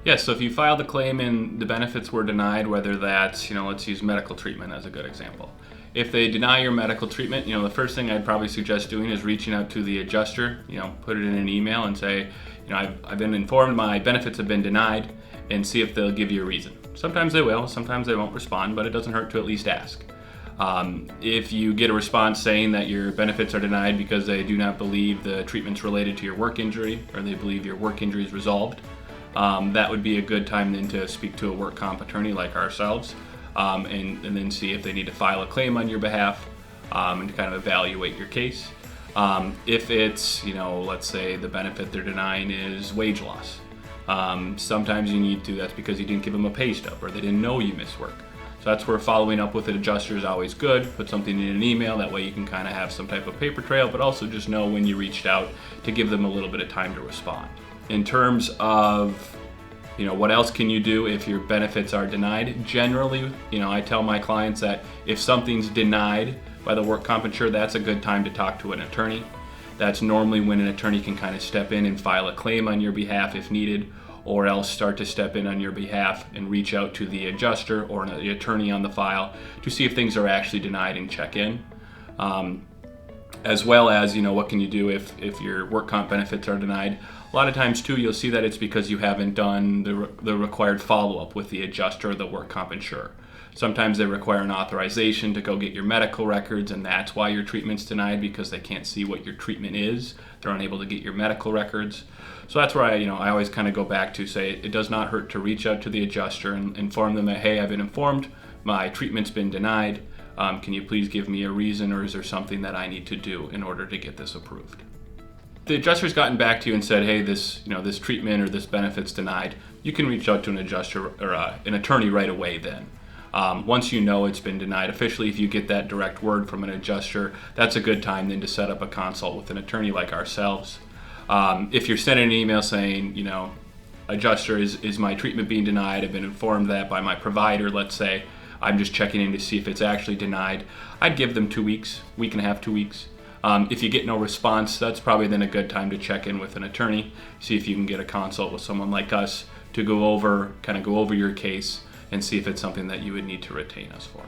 Yes, so if you filed a claim and the benefits were denied, whether that's, let's use medical treatment as a good example. If they deny your medical treatment, the first thing I'd probably suggest doing is reaching out to the adjuster, put it in an email and say, I've been informed my benefits have been denied, and see if they'll give you a reason. Sometimes they will, sometimes they won't respond, but it doesn't hurt to at least ask. If you get a response saying that your benefits are denied because they do not believe the treatment's related to your work injury, or they believe your work injury is resolved, that would be a good time then to speak to a work comp attorney like ourselves, and then see if they need to file a claim on your behalf, and to kind of evaluate your case. If it's, let's say the benefit they're denying is wage loss. Sometimes you need to, that's because you didn't give them a pay stub or they didn't know you missed work. So that's where following up with an adjuster is always good. Put something in an email, that way you can kind of have some type of paper trail, but also just know when you reached out to give them a little bit of time to respond. In terms of, what else can you do if your benefits are denied? Generally, I tell my clients that if something's denied by the work comp insurer, that's a good time to talk to an attorney. That's normally when an attorney can kind of step in and file a claim on your behalf if needed, or else start to step in on your behalf and reach out to the adjuster or the attorney on the file to see if things are actually denied and check in. As well as, what can you do if your work comp benefits are denied? A lot of times too, you'll see that it's because you haven't done the required follow-up with the adjuster or the work comp insurer. Sometimes they require an authorization to go get your medical records, and that's why your treatment's denied, because they can't see what your treatment is. They're unable to get your medical records. So that's where I always kind of go back to say it does not hurt to reach out to the adjuster and inform them that, hey, I've been informed, my treatment's been denied. Can you please give me a reason, or is there something that I need to do in order to get this approved? The adjuster's gotten back to you and said, hey, this treatment or this benefit's denied. You can reach out to an adjuster or an attorney right away then. Once you know it's been denied officially, if you get that direct word from an adjuster, that's a good time then to set up a consult with an attorney like ourselves. If you're sending an email saying, adjuster, is my treatment being denied? I've been informed that by my provider, let's say. I'm just checking in to see if it's actually denied. I'd give them 2 weeks, week and a half, 2 weeks. If you get no response, that's probably then a good time to check in with an attorney, see if you can get a consult with someone like us to go over your case and see if it's something that you would need to retain us for.